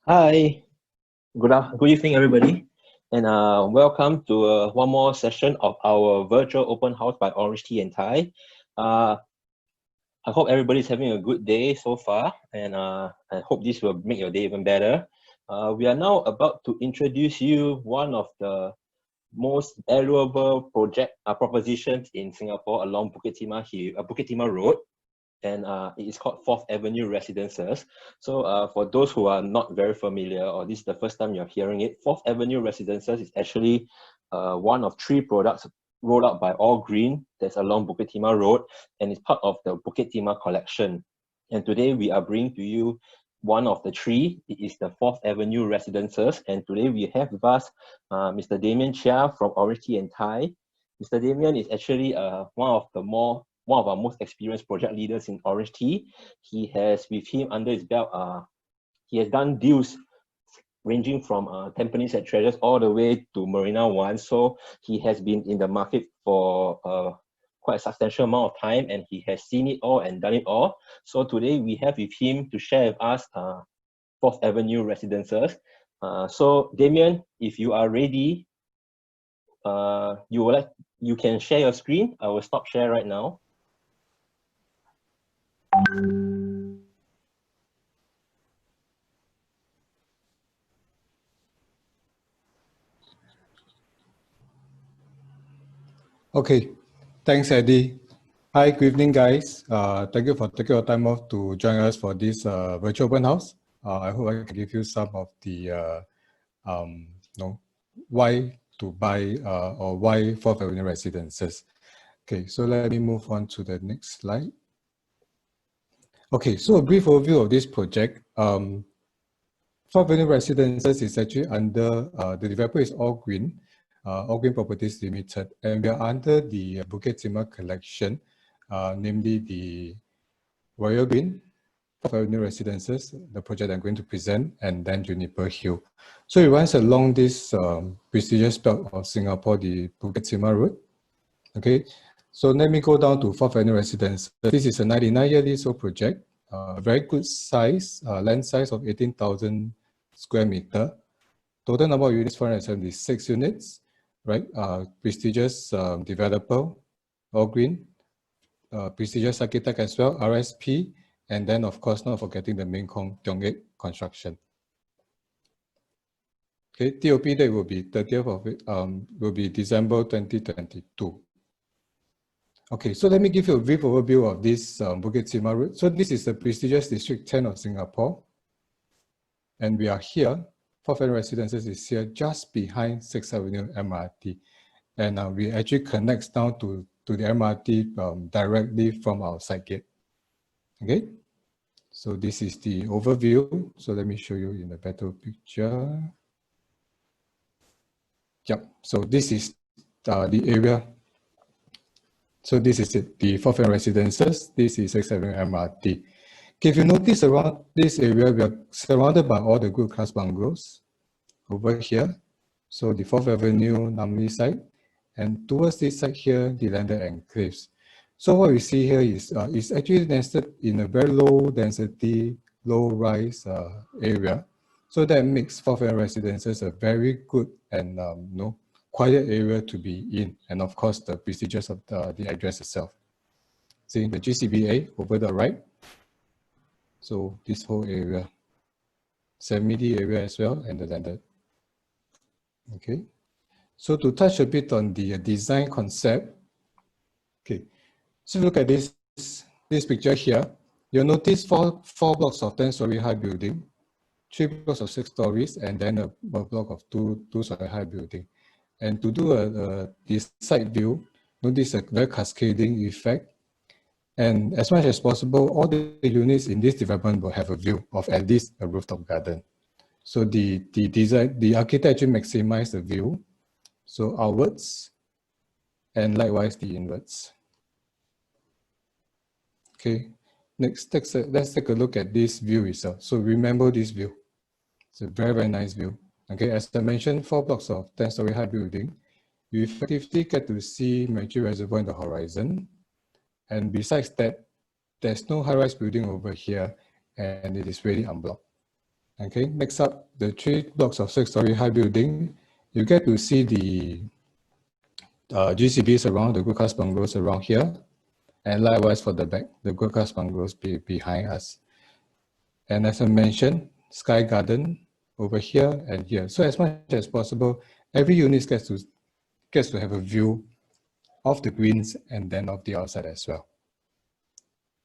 Hi, good evening, everybody, and welcome to one more session of our virtual open house by OrangeTee and Thai. I hope everybody's having a good day so far, and I hope this will make your day even better. We are now about to introduce you one of the most valuable propositions in Singapore along Bukit Timah Road, and it is called 4th Avenue Residences. So for those who are not very familiar, or this is the first time you're hearing it, 4th Avenue Residences is actually one of 3 products rolled out by All Green that's along Bukit Timah Road, and it's part of the Bukit Timah collection. And today we are bringing to you one of the 3. It is the 4th Avenue Residences, and today we have with us Mr. Damien Chia from OrangeTee and Thai. Mr. Damien is actually one of our most experienced project leaders in OrangeTee. He has with him under his belt, he has done deals ranging from Tampines at Treasures all the way to Marina One. So he has been in the market for quite a substantial amount of time, and he has seen it all and done it all. So today we have with him to share with us 4th Avenue Residences. So Damien, if you are ready, you can share your screen. I will stop share right now. Okay, thanks, Eddie. Hi, good evening, guys. Thank you for taking your time off to join us for this virtual open house. I hope I can give you some of the why to buy or why 4th Avenue Residences. Okay, so let me move on to the next slide. Okay, so a brief overview of this project. 4th Avenue Residences is actually under, the developer is All Green Properties Limited, and we are under the Bukit Timah collection, namely the Royal Green, 4th Avenue Residences, the project I'm going to present, and then Juniper Hill. So it runs along this prestigious belt of Singapore, the Bukit Timah Road. Okay, so let me go down to 4th Avenue Residence. This is a 99-year leasehold project, very good size, land size of 18,000 square meter. Total number of units, 476 units, right? Prestigious developer, All Green, prestigious architect as well, RSP, and then of course not forgetting the main Tiong construction. Okay, TOP date will be 30th of will be December 2022. Okay, so let me give you a brief overview of this Bukit Timah Road. So this is the prestigious District 10 of Singapore, and we are here. 4th Avenue Residences is here just behind 6th Avenue MRT, and we actually connects down to the MRT directly from our side gate. Okay, so this is the overview. So let me show you in a better picture. Yep, so this is the area. So this is it, the 4th Avenue Residences. This is 6th Avenue MRT. Okay, if you notice around this area, we are surrounded by all the good class bungalows over here. So the 4th Avenue Namli side, and towards this side here, the landed enclaves. So what we see here is actually nested in a very low density, low rise area. So that makes 4th Avenue Residences a very good and quiet area to be in, and of course the prestigious of the address itself. See the GCBA over the right. So this whole area, semi-D area as well, and the landed. Okay, so to touch a bit on the design concept. Okay, so look at this picture here. You'll notice four blocks of 10-story high building, 3 blocks of 6 stories, and then a block of two-story high building. And to do this side view, notice a very cascading effect. And as much as possible, all the units in this development will have a view of at least a rooftop garden. So the architecture maximizes the view, so outwards, and likewise the inwards. Okay, next, let's take a look at this view itself. So remember this view. It's a very, very nice view. Okay, as I mentioned, 4 blocks of 10-story high building. You effectively get to see Macquarie Reservoir in the horizon. And besides that, there's no high-rise building over here, and it is really unblocked. Okay, next up, the 3 blocks of 6-story high building, you get to see the GCBs around, the good class bungalows around here, and likewise for the back, the good class bungalows behind us. And as I mentioned, Sky Garden over here and here. So as much as possible, every unit gets to have a view of the greens and then of the outside as well,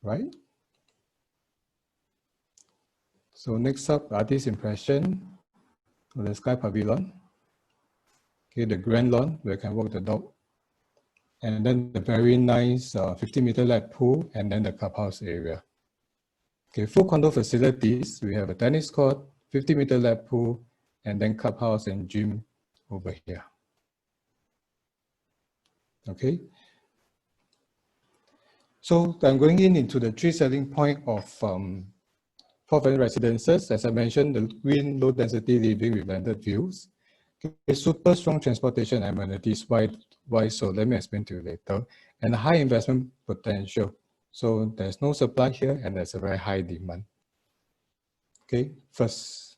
right? So next up, artist impression of the Sky Pavilion. Okay, the grand lawn where you can walk the dog. And then the very nice 50-meter lap pool, and then the clubhouse area. Okay, full condo facilities, we have a tennis court, 50-meter lap pool, and then clubhouse and gym over here. Okay. So I'm going into the 3 selling point of Fourth Avenue residences. As I mentioned, the green low density living with landed views. Okay, super strong transportation amenities. Why so? Let me explain to you later. And high investment potential. So there's no supply here and there's a very high demand. Okay, first,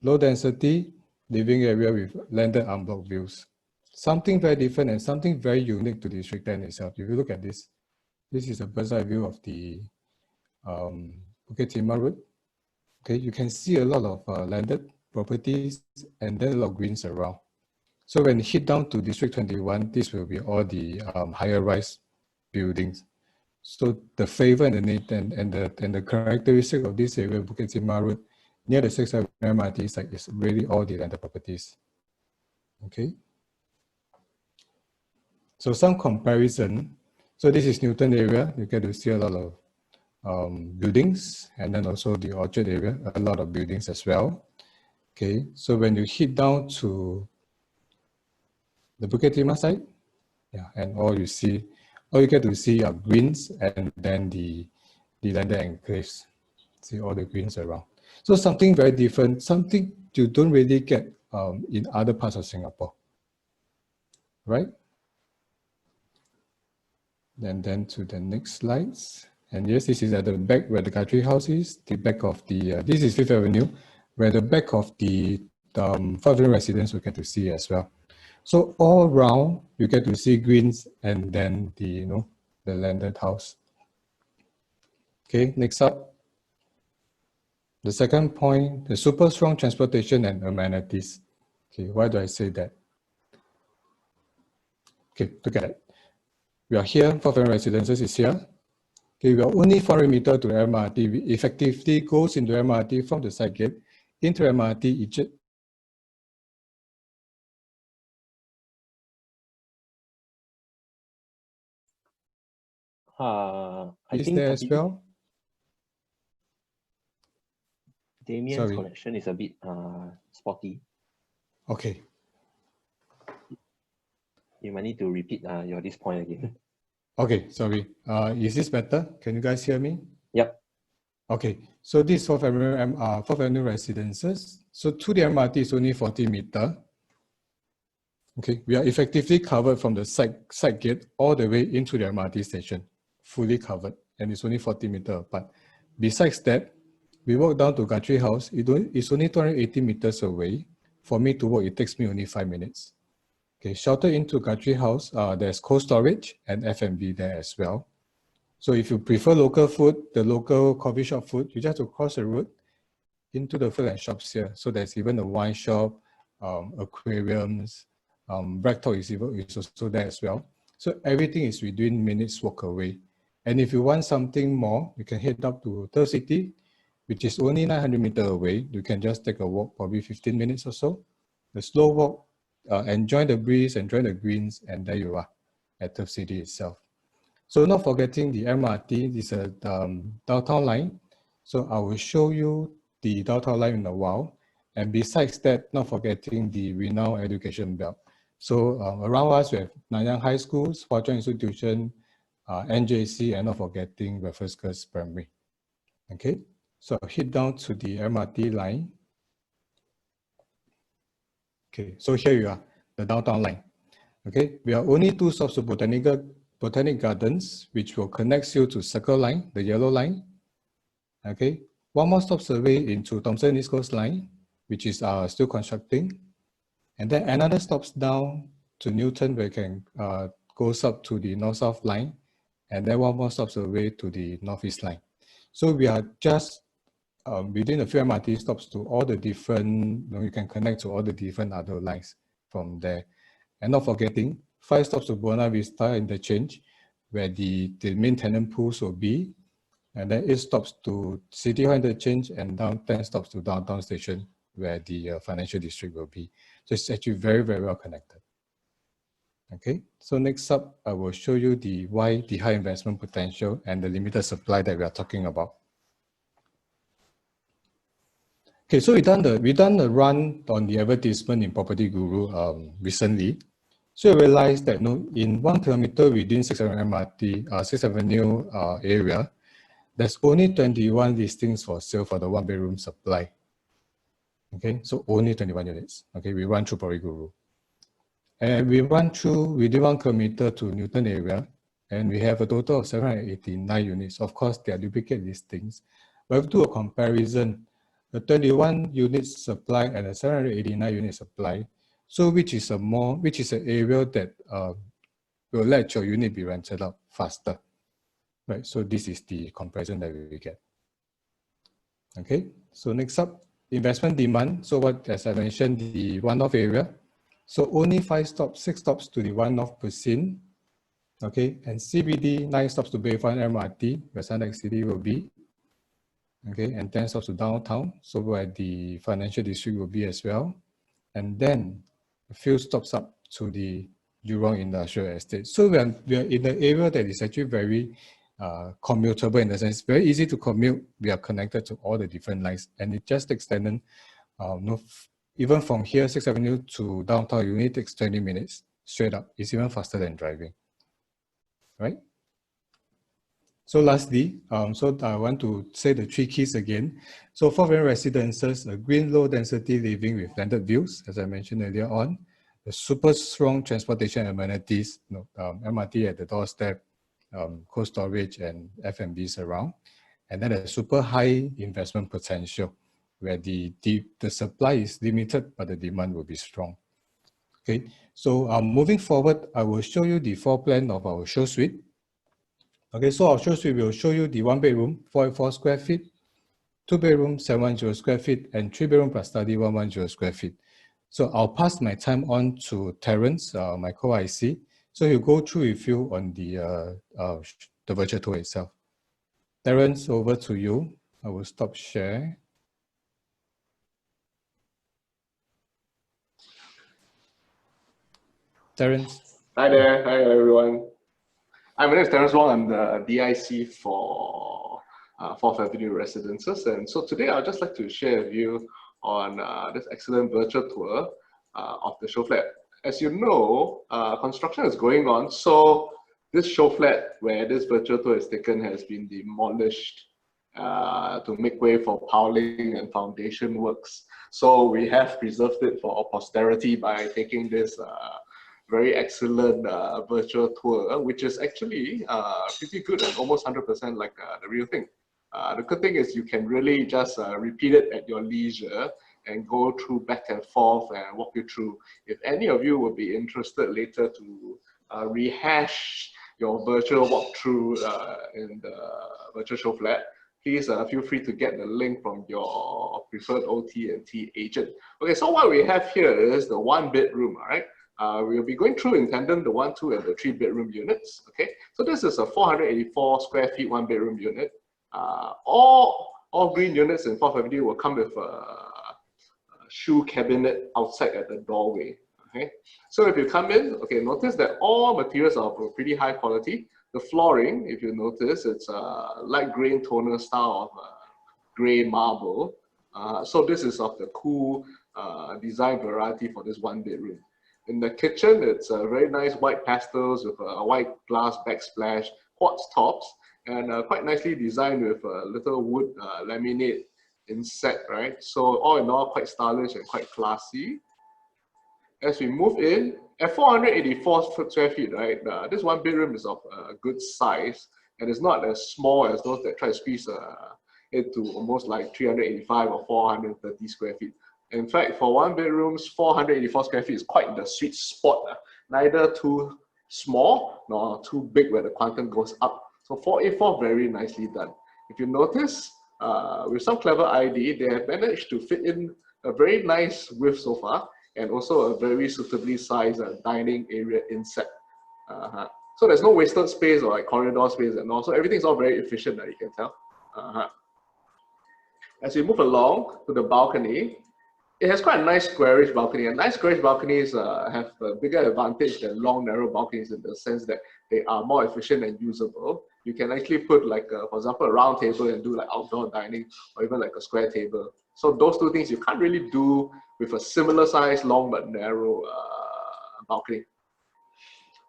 low density living area with landed unblocked views. Something very different and something very unique to District 10 itself. If you look at this, this is a bird's eye view of the Bukit Timah Road. Okay, you can see a lot of landed properties and then a lot of greens around. So when you hit down to District 21, this will be all the higher rise buildings. So the flavor and the characteristic of this area, Bukit Timah Road, near the 6th Avenue MRT site, is really all the landed properties. Okay. So some comparison. So this is Newton area. You get to see a lot of buildings, and then also the Orchard area, a lot of buildings as well. Okay, so when you hit down to the Bukit Timah side, yeah, and all you get to see are greens and then the landed enclaves. See all the greens around. So something very different, something you don't really get in other parts of Singapore, right? And then to the next slides. And yes, this is at the back where the country house is, the back of the, this is Fifth Avenue, where the back of the Fourth Avenue residents will get to see as well. So all around, you get to see greens and then the, the landed house. Okay, next up. The second point, the super strong transportation and amenities. Okay, why do I say that? Okay, look at it. We are here, Fourth Avenue Residences is here. Okay, we are only 400 meters to the MRT. We effectively goes into MRT from the side gate into MRT. I Is think there as well? Damien's connection is a bit spotty. Okay. You might need to repeat this point again. Okay, sorry. Is this better? Can you guys hear me? Yep. Okay, so this Fourth Avenue residences. So to the MRT is only 40 meters. Okay, we are effectively covered from the side gate all the way into the MRT station, fully covered, and it's only 40 meters apart. Besides that, we walk down to Gantry House. It's only 280 meters away. For me to walk, it takes me only 5 minutes. Okay, sheltered into Gantry House, there's cold storage and F&B there as well. So if you prefer local food, the local coffee shop food, you just have to cross the road into the food and shops here. So there's even a wine shop, aquariums, Breaktalk is also there as well. So everything is within minutes walk away. And if you want something more, you can head up to Turf City, which is only 900 meters away. You can just take a walk, probably 15 minutes or so. The slow walk, enjoy the breeze, enjoy the greens, and there you are at Turf City itself. So not forgetting the MRT, this is a downtown line. So I will show you the downtown line in a while. And besides that, not forgetting the renowned education belt. So around us, we have Nanyang High Schools, Hwa Chong Institution, NJC, and not forgetting Raffles Girls Primary. Okay, so hit down to the MRT line. Okay, so here you are, the downtown line. Okay, we are only 2 stops to Botanic Gardens, which will connect you to Circle Line, the yellow line. Okay, One more stop survey into Thomson East Coast Line, which is still constructing. And then another stops down to Newton, where you can goes up to the North-South line. And then one more stops away to the Northeast line. So we are just within a few MRT stops to all the different, you can connect to all the different other lines from there. And not forgetting, 5 stops to Buona Vista Interchange, where the main tenant pools will be. And then 8 stops to City Hall Interchange, and 10 stops to Downtown Station, where the financial district will be. So it's actually very, very well connected. Okay, so next up, I will show you why the high investment potential and the limited supply that we are talking about. Okay, so we done the run on the advertisement in Property Guru recently. So I realized that in 1 kilometer within 6th Avenue MRT, 6th Avenue area, there's only 21 listings for sale for the 1-bedroom supply. Okay, so only 21 units. Okay, we run through Property Guru. And we run through within 1 kilometer to Newton area, and we have a total of 789 units. Of course, they are duplicate listings. But if we do a comparison, the 21 units supply and the 789 units supply, so which is an area that will let your unit be rented out faster, right? So this is the comparison that we get. Okay, so next up, investment demand. So as I mentioned, the one-off area. So only 6 stops to the one-off per scene. Okay, and CBD, 9 stops to Bayfront MRT, where Suntec City will be. Okay, and 10 stops to downtown, so where the financial district will be as well. And then a few stops up to the Jurong Industrial Estate. So we are in an area that is actually very commutable in the sense, very easy to commute. We are connected to all the different lines, and it just extended, even from here, 6th Avenue to downtown, you need takes 20 minutes straight up. It's even faster than driving, right? So lastly, so I want to say the 3 keys again. So 4 bedroom residences, a green low density living with landed views, as I mentioned earlier on, the super strong transportation amenities, MRT at the doorstep, cold storage and F&Bs around, and then a super high investment potential, where the supply is limited, but the demand will be strong. Okay, so moving forward, I will show you the floor plan of our show suite. Okay, so our show suite will show you the 1-bedroom, 404 square feet, 2-bedroom, 710 square feet, and 3-bedroom plus study, 110 square feet. So I'll pass my time on to Terence, my co-IC. So he'll go through with you on the virtual tour itself. Terence, over to you. I will stop share. Terence. Hi there. Hi, everyone. My name is Terence Wong. I'm the DIC for 4th Avenue Residences. And so today I'd just like to share with you on this excellent virtual tour of the show flat. As you know, construction is going on. So this show flat where this virtual tour is taken has been demolished to make way for piling and foundation works. So we have preserved it for posterity by taking this very excellent virtual tour, which is actually pretty good and almost 100% like the real thing. The good thing is you can really just repeat it at your leisure and go through back and forth and walk you through. If any of you would be interested later to rehash your virtual walkthrough in the virtual show flat, please feel free to get the link from your preferred OT and T agent. Okay, so what we have here is the 1-bedroom, all right? We'll be going through in tandem the 1, 2, and the 3-bedroom units. Okay, so this is a 484 square feet 1-bedroom unit. All green units in 4th Avenue will come with a shoe cabinet outside at the doorway. Okay, so if you come in, okay, notice that all materials are of pretty high quality. The flooring, if you notice, it's a light green toner style of gray marble. So this is of the cool design variety for this 1-bedroom. In the kitchen, it's very nice white pastels with a white glass backsplash, quartz tops, and quite nicely designed with a little wood laminate inset, right? So all in all, quite stylish and quite classy. As we move in, at 484 square feet, right, this 1-bedroom is of good size, and it's not as small as those that try to squeeze it to almost like 385 or 430 square feet. In fact, for one bedrooms, 484 square feet is quite the sweet spot. Neither too small nor too big where the quantum goes up. So 484, very nicely done. If you notice, with some clever ID, they have managed to fit in a very nice width so far, and also a very suitably sized dining area inset. So there's no wasted space or like corridor space and all. So everything's all very efficient, you can tell. As we move along to the balcony, it has quite a nice squarish balcony. And nice squarish balconies have a bigger advantage than long, narrow balconies in the sense that they are more efficient and usable. You can actually put like, for example, a round table and do like outdoor dining, or even like a square table. So those two things you can't really do with a similar size, long but narrow balcony.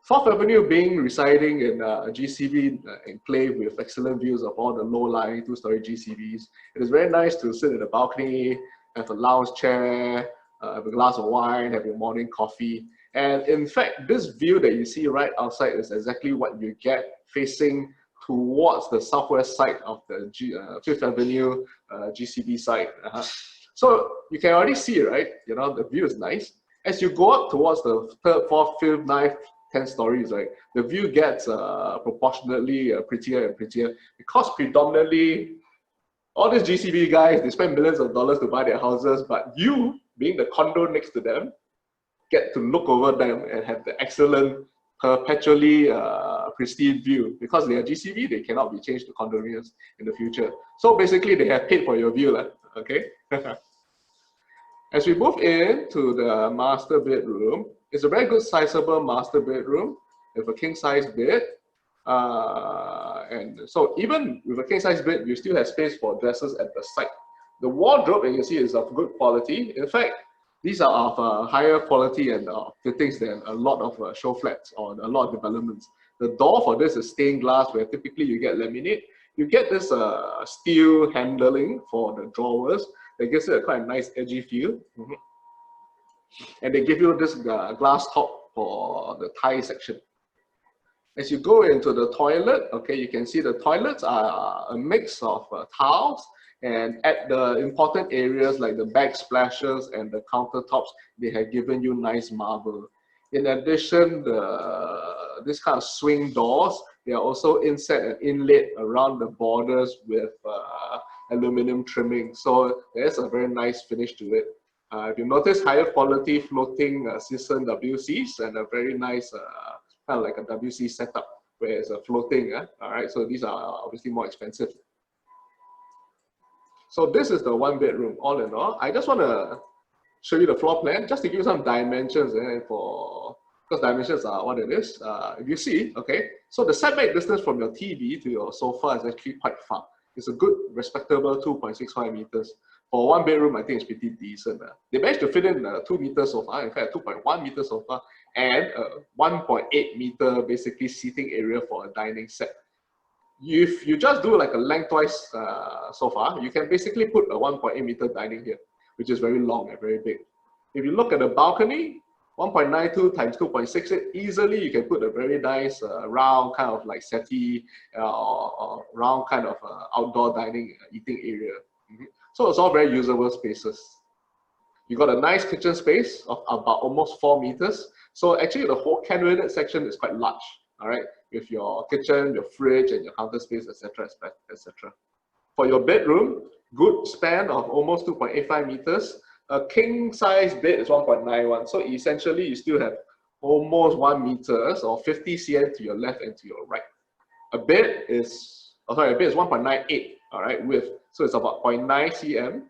4th Avenue being residing in a GCB enclave with excellent views of all the low-lying 2-story GCBs. It is very nice to sit in the balcony, have a lounge chair, have a glass of wine, have your morning coffee. And in fact, this view that you see right outside is exactly what you get facing towards the southwest side of the 5th Avenue GCB site. So you can already see, right? You know, the view is nice. As you go up towards the 3rd, 4th, 5th, 9th, 10 stories, right? The view gets proportionately prettier and prettier because predominantly all these GCB guys, they spend millions of dollars to buy their houses, but you, being the condo next to them, get to look over them and have the excellent, perpetually pristine view. Because they are GCB, they cannot be changed to condominiums in the future. So basically, they have paid for your view, okay? As we move into the master bedroom, it's a very good sizable master bedroom with a king-size bed. And so even with a king-size bed, you still have space for dressers at the side. The wardrobe, you can see, is of good quality. In fact, these are of higher quality and fittings than a lot of show flats or a lot of developments. The door for this is stained glass, where typically you get laminate. You get this steel handling for the drawers that gives it a quite nice edgy feel. And they give you this glass top for the tie section. As you go into the toilet, okay, you can see the toilets are a mix of tiles, and at the important areas like the backsplashes and the countertops, they have given you nice marble. In addition, this kind of swing doors, they are also inset and inlaid around the borders with aluminum trimming. So there's a very nice finish to it. If you notice, higher quality floating cistern WCs and a very nice kind of like a WC setup where it's a floating. All right, so these are obviously more expensive. So this is the one bedroom all in all. I just want to show you the floor plan just to give you some dimensions because dimensions are what it is. If you see, okay, so the setback distance from your TV to your sofa is actually quite far. It's a good, respectable 2.65 meters. For one bedroom, I think it's pretty decent. They managed to fit in a 2 meter sofa, in fact, a 2.1 meter sofa, and a 1.8 meter basically seating area for a dining set. If you just do like a lengthwise sofa, you can basically put a 1.8 meter dining here, which is very long and very big. If you look at the balcony, 1.92 times 2.68, easily you can put a very nice round kind of like settee or round kind of outdoor dining eating area. So it's all very usable spaces. You got a nice kitchen space of about almost 4 meters. So actually the whole cabinet section is quite large, all right, with your kitchen, your fridge, and your counter space, etc., etc. For your bedroom, good span of almost 2.85 meters. A king size bed is 1.91. So essentially you still have almost 1 meters or 50 cm to your left and to your right. A bed is 1.98, all right, width. So it's about 0.9 cm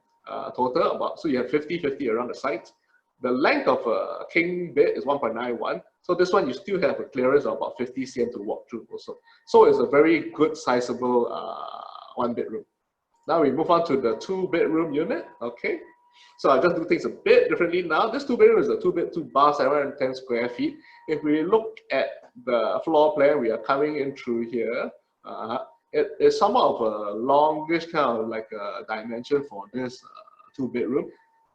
total, so you have 50-50 around the sides. The length of a king bed is 1.91. So this one, you still have a clearance of about 50 cm to walk through also. So it's a very good sizable one bedroom. Now we move on to the 2-bedroom unit, okay? So I'll just do things a bit differently now. This 2-bedroom is a 2-bed, 2-bath, 710 square feet. If we look at the floor plan, we are coming in through here. It is somewhat of a longish kind of like a dimension for this 2-bedroom,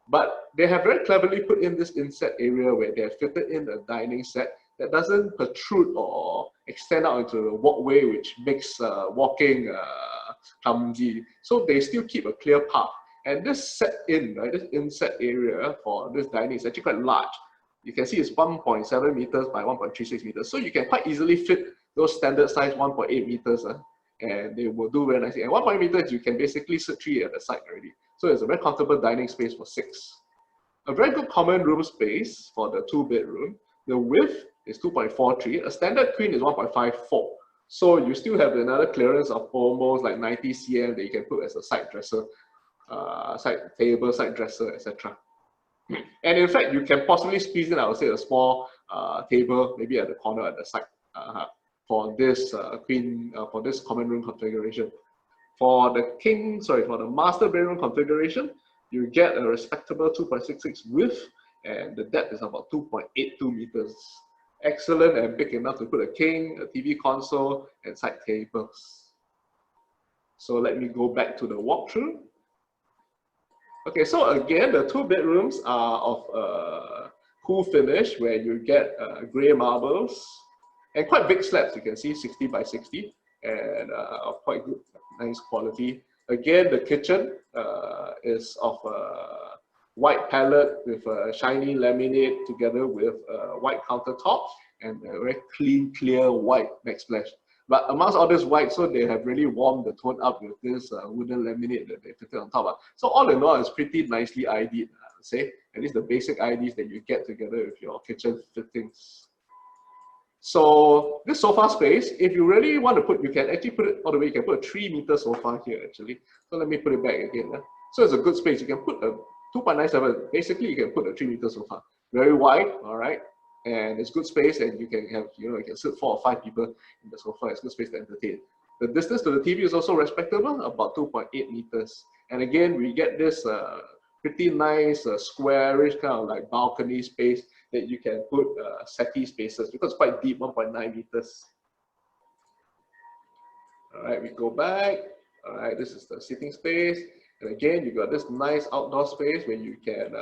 but they have very cleverly put in this inset area where they have fitted in a dining set that doesn't protrude or extend out into the walkway, which makes walking clumsy. So they still keep a clear path. And this set-in, right, this inset area for this dining is actually quite large. You can see it's 1.7 meters by 1.36 meters. So you can quite easily fit those standard size 1.8 meters, and they will do very nicely. And 1.8 meters, you can basically sit 3 at the side already. So it's a very comfortable dining space for 6. A very good common room space for the 2-bedroom. The width is 2.43. A standard queen is 1.54. So you still have another clearance of almost like 90 cm that you can put as a side dresser, side table, side dresser, etc. And in fact, you can possibly squeeze in, I would say, a small table, maybe at the corner at the side, for this for this common room configuration. For the master bedroom configuration, you get a respectable 2.66 width, and the depth is about 2.82 meters. Excellent and big enough to put a king, a TV console, and side tables. So let me go back to the walkthrough. Okay, so again, the 2 bedrooms are of cool finish, where you get gray marbles and quite big slabs. You can see 60 by 60 and of quite good, nice quality. Again, the kitchen is of white palette with a shiny laminate together with white countertop and a very clean, clear white backsplash. But amongst all this white, so they have really warmed the tone up with this wooden laminate that they fitted on top. So all in all, it's pretty nicely ID'd, I would say. At least the basic IDs that you get together with your kitchen fittings. So this sofa space, if you really want to put, you can actually put it all the way. You can put a 3-meter sofa here actually. So let me put it back again. So it's a good space. You can put a 2.97. Basically, you can put a 3-meter sofa. Very wide, all right. And it's good space, and you can have, you can sit 4 or 5 people in the sofa. It's good space to entertain. The distance to the TV is also respectable, about 2.8 meters. And again, we get this pretty nice squarish kind of like balcony space that you can put settee spaces, because it's quite deep, 1.9 meters. All right, we go back. All right, this is the sitting space. And again, you got this nice outdoor space where you can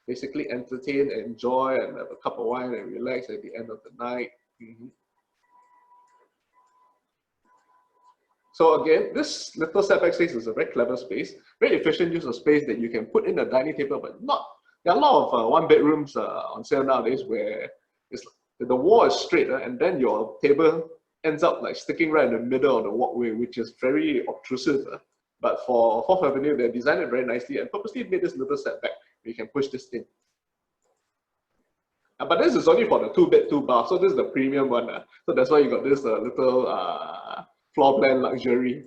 basically entertain, enjoy, and have a cup of wine and relax at the end of the night. So again, this little setback space is a very clever space, very efficient use of space that you can put in a dining table, but not. There are a lot of 1-bedrooms on sale nowadays where the wall is straight, and then your table ends up like sticking right in the middle of the walkway, which is very obtrusive. But for 4th Avenue, they designed it very nicely and purposely made this little setback where you can push this in. But this is only for the 2-bed, 2-bath, so this is the premium one. So that's why you got this little floor plan luxury.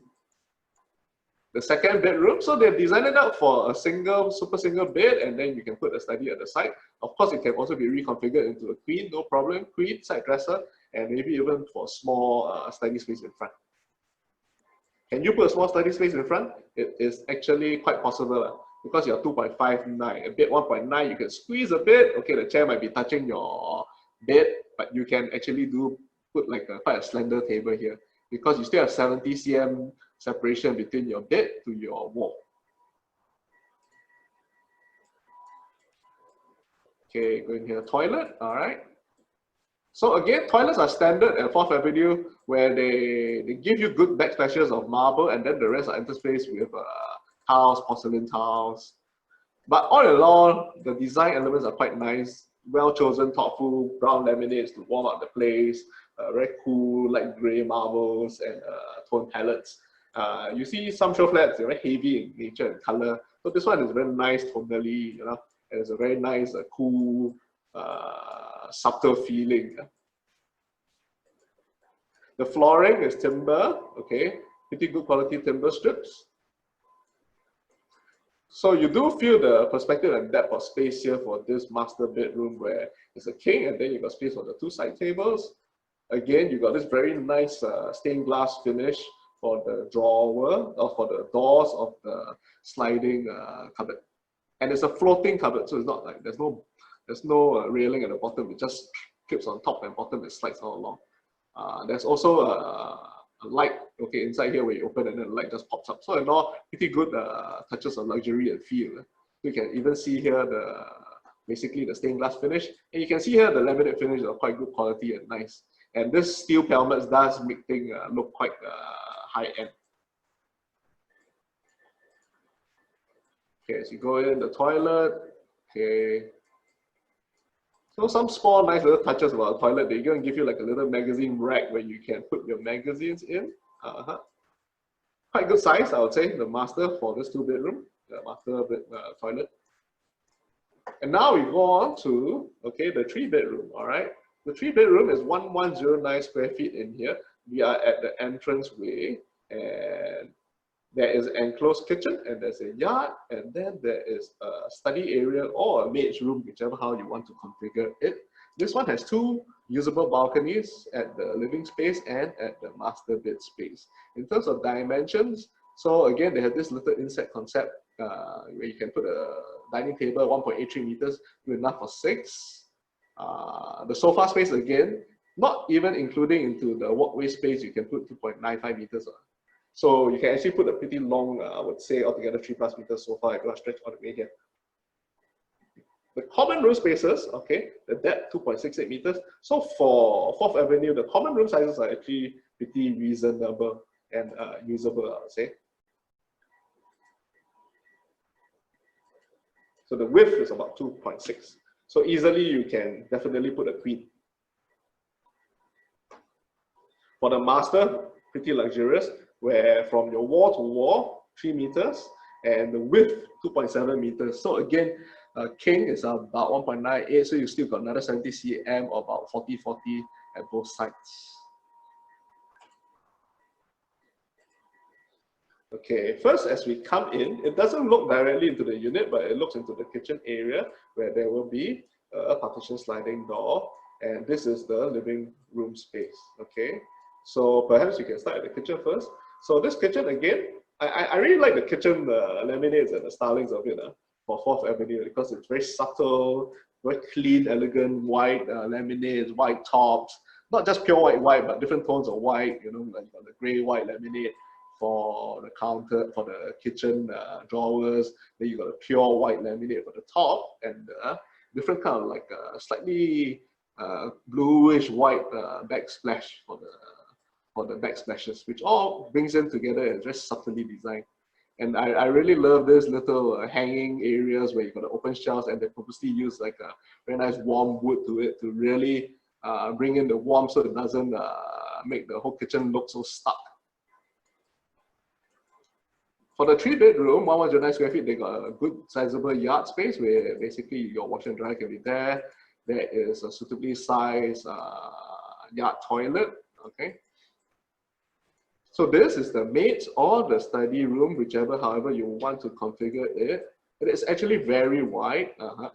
The 2nd bedroom, so they've designed it out for a super single bed, and then you can put a study at the side. Of course, it can also be reconfigured into a queen, no problem. Queen, side dresser, and maybe even for small study space in front. Can you put a small study space in front? It is actually quite possible because you're 2.59. A bed 1.9, you can squeeze a bit. Okay, the chair might be touching your bed, but you can actually put like quite a slender table here, because you still have 70 cm separation between your bed to your wall. Okay, going here, toilet, all right. So again, toilets are standard at 4th Avenue, where they give you good backsplashes of marble, and then the rest are interspaced with tiles, porcelain tiles. But all in all, the design elements are quite nice, well chosen, thoughtful brown laminates to warm up the place, very cool light gray marbles and tone palettes. You see some show flats, they're very heavy in nature and color. So this one is very nice tonally, and it's a very nice, cool, subtle feeling. The flooring is timber, okay, pretty good quality timber strips. So you do feel the perspective and depth of space here for this master bedroom, where it's a king, and then you got space for the 2 side tables. Again, you got this very nice stained glass finish for the drawer, or for the doors of the sliding cupboard. And it's a floating cupboard, so it's not like there's no railing at the bottom. It just clips on top and bottom, it slides all along. There's also a light, okay, inside here where you open and then the light just pops up. So in all, pretty good touches of luxury and feel. So you can even see here basically the stained glass finish, and you can see here the laminate finish are quite good quality and nice. And this steel pelmets does make things look quite high end. Okay, so you go in the toilet. Okay. So some small nice little touches about a toilet. They're going to give you like a little magazine rack where you can put your magazines in. Quite good size, I would say, the master for this 2-bedroom, the master toilet. And now we go on to, okay, the 3-bedroom, all right? The 3-bedroom is 1109 square feet in here. We are at the entrance way, and there is an enclosed kitchen, and there's a yard, and then there is a study area or a maid's room, whichever how you want to configure it. This one has 2 usable balconies at the living space and at the master bed space. In terms of dimensions, so again, they have this little inset concept where you can put a dining table, 1.83 meters, good enough for 6. The sofa space, again, not even including into the walkway space, you can put 2.95 meters. So you can actually put a pretty long, I would say altogether 3+ meters sofa if you want to stretch all the way here. The common room spaces, okay, the depth 2.68 meters. So for 4th Avenue, the common room sizes are actually pretty reasonable and usable, I would say. So the width is about 2.6. So easily you can definitely put a queen. For the master, pretty luxurious, where from your wall to wall, 3 meters, and the width 2.7 meters. So again, king is about 1.98, so you still got another 70 cm or about 40-40 at both sides. Okay, first as we come in, it doesn't look directly into the unit, but it looks into the kitchen area where there will be a partition sliding door, and this is the living room space. Okay, so perhaps you can start at the kitchen first. So this kitchen, again, I really like the kitchen laminates and the stylings of it for 4th Avenue, because it's very subtle, very clean, elegant, white laminates, white tops, not just pure white, but different tones of white, you know, like the gray white laminate for the counter, for the kitchen drawers. Then you got a pure white laminate for the top, and different kind of like slightly bluish white backsplash for the backsplashes, which all brings them together and just subtly designed. And I really love this little hanging areas where you got the open shelves, and they purposely use like a very nice warm wood to it to really bring in the warmth, so it doesn't make the whole kitchen look so stuck. For the 3-bedroom, 1109 square feet, they got a good sizable yard space where basically your washer and dryer can be there. There is a suitably sized yard toilet. Okay. So this is the maid's or the study room, whichever, however you want to configure it. It is actually very wide.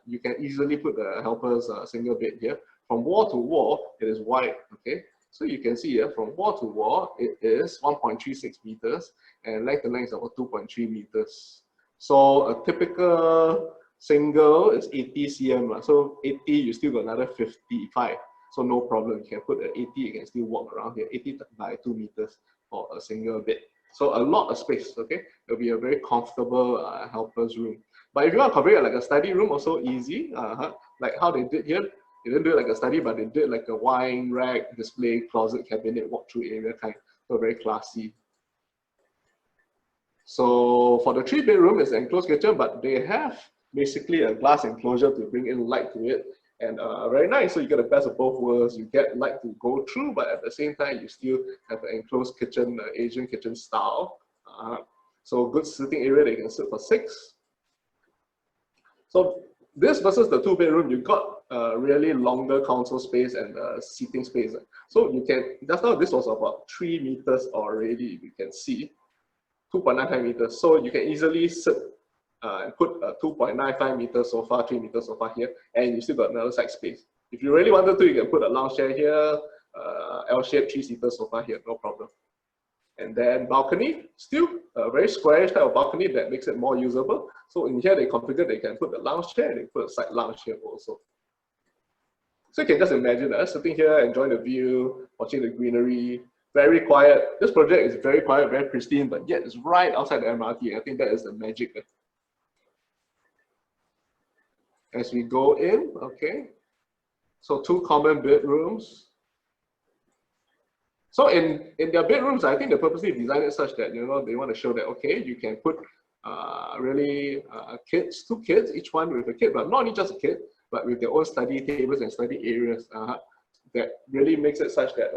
You can easily put the helper's single bed here. From wall to wall, it is wide. Okay. So you can see here, from wall to wall, it is 1.36 meters, and length to length is about 2.3 meters. So a typical single is 80 cm. So 80, you still got another 55. So no problem. You can put an 80, you can still walk around here. 80 by 2 meters for a single bed. So a lot of space, okay? It'll be a very comfortable helper's room. But if you want to configure it like a study room, also easy. Like how they did here. They didn't do it like a study, but they did like a wine rack, display, closet, cabinet, walk-through area kind. So very classy. So for the 3-bedroom, it's an enclosed kitchen, but they have basically a glass enclosure to bring in light to it. And very nice, so you get the best of both worlds. You get light to go through, but at the same time, you still have an enclosed kitchen, Asian kitchen style. So good sitting area, they can sit for 6. So this versus the 2-bedroom, you got really longer console space and seating space. So you can, just now this was about 3 meters already, you can see, 2.95 meters. So you can easily sit and put a 2.95 meter sofa, 3 meter sofa here, and you still got another side space. If you really wanted to, you can put a lounge chair here, L-shaped 3-seater sofa here, no problem. And then balcony, still a very squarish type of balcony that makes it more usable. So in here, they configure, they can put the lounge chair, and they put a side lounge here also. So you can just imagine us sitting here, enjoying the view, watching the greenery, very quiet. This project is very quiet, very pristine, but yet it's right outside the MRT. I think that is the magic. As we go in, okay, so 2 common bedrooms. So in their bedrooms, I think they purposely designed it such that, you know, they want to show that, okay, you can put really kids, 2 kids, each one with a kid, but not only just a kid, but with their own study tables and study areas. That really makes it such that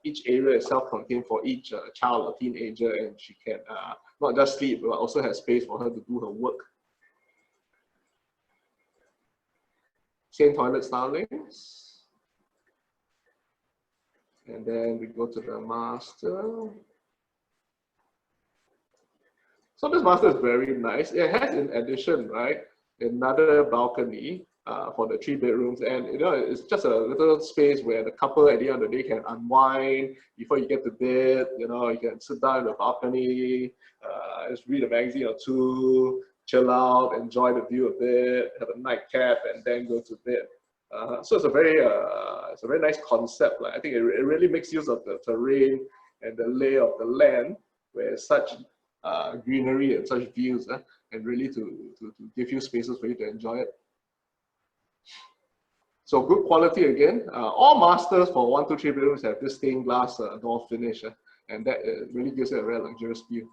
each area is self-contained for each child or teenager, and she can not just sleep, but also have space for her to do her work. Same toilet stylings. And then we go to the master. So this master is very nice. It has, in addition, right, another balcony for the 3 bedrooms, and it's just a little space where the couple at the end of the day can unwind before you get to bed. You can sit down in the balcony, just read a magazine or 2, chill out, enjoy the view a bit, have a nightcap, and then go to bed. So it's a very nice concept. I think it really makes use of the terrain and the lay of the land, where such greenery and such views, and really to give you spaces for you to enjoy it. So good quality again. All masters for 1, 2, 3 bedrooms have this stained glass door finish, and that really gives it a very luxurious view.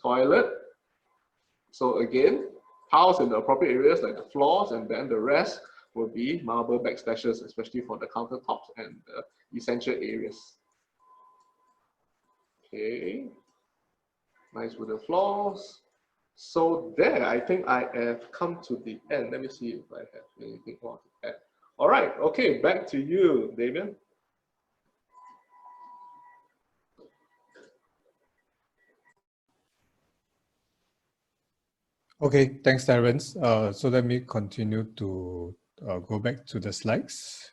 Toilet. So again, tiles in the appropriate areas like the floors, and then the rest will be marble backslashes, especially for the countertops and essential areas. Okay. Nice wooden floors. So there, I think I have come to the end. Let me see if I have anything more to add. All right, okay, back to you, Damien. Okay, thanks, Terence. So let me continue to go back to the slides.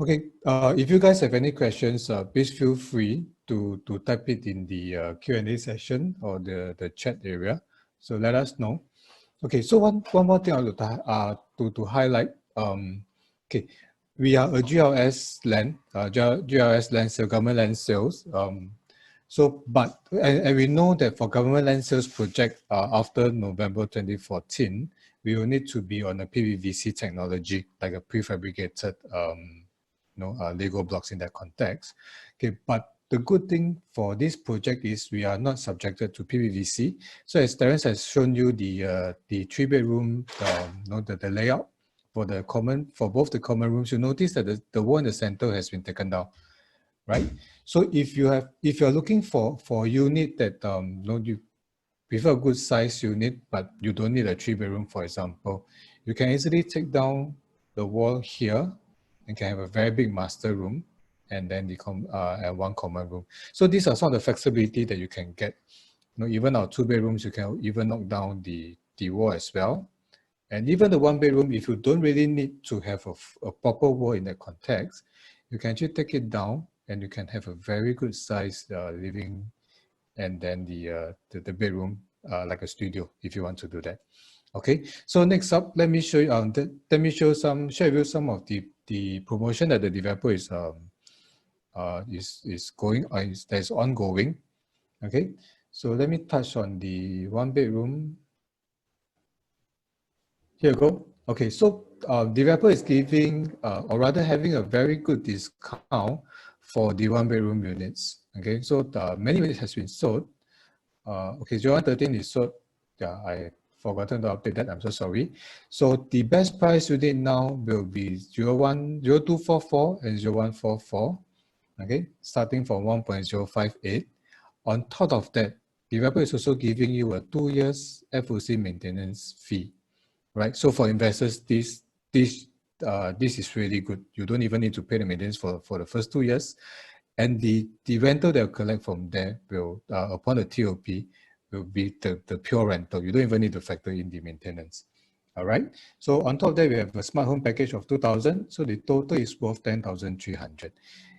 Okay, if you guys have any questions, please feel free to type it in the Q&A session or the chat area. So let us know. Okay, so one more thing I want to highlight. Okay, we are a GLS land, GLS land sale, government land sales. And we know that for government land sales project after November 2014, we will need to be on a PVVC technology, like a prefabricated Lego blocks in that context. Okay, but the good thing for this project is we are not subjected to PVVC. So as Terence has shown you the 3 bedroom, the layout for both the common rooms, you notice that the wall in the center has been taken down, right? So if you're looking for a unit that you prefer a good size unit, but you don't need a 3 bedroom, for example, you can easily take down the wall here and can have a very big master room, and then and 1 common room. So these are some of the flexibility that you can get. Even our 2 bedrooms, you can even knock down the wall as well. And even the 1 bedroom, if you don't really need to have a proper wall in that context, you can actually take it down and you can have a very good size living, and then the bedroom like a studio if you want to do that. Okay, so next up, let me show you share with you some of the promotion that the developer is ongoing. Okay, so let me touch on the 1 bedroom. Here you go. Okay, so developer is giving or rather having a very good discount for the 1 bedroom units. Okay, so many units has been sold. Okay, 0113 is sold. Yeah, I forgotten to update that. I'm so sorry. So the best price unit now will be 0244 and 0144. Okay, starting from 1.058. On top of that, developer is also giving you a 2 years FOC maintenance fee, right? So for investors, this is really good. You don't even need to pay the maintenance for the first 2 years. And the rental they'll collect from there will, upon the TOP, will be the pure rental. You don't even need to factor in the maintenance. All right. So on top of that, we have a smart home package of 2,000. So the total is worth 10,300.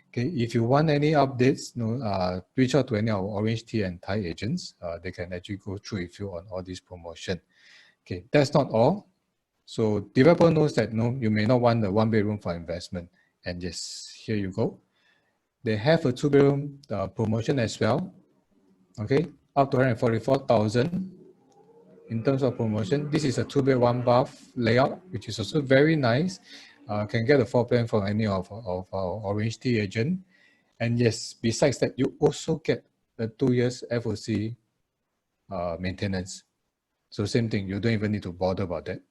Okay. If you want any updates, reach out to any of our OrangeTee and Thai agents. They can actually go through with you on all these promotion. Okay. That's not all. So developer knows that you may not want the 1 bedroom for investment. And yes, here you go. They have a 2 bedroom promotion as well. Okay, up to 144,000 in terms of promotion. This is a 2 bed 1 bath layout, which is also very nice. Can get a floor plan from any of our OrangeTee agent. And yes, besides that, you also get the 2 years FOC maintenance. So same thing, you don't even need to bother about that.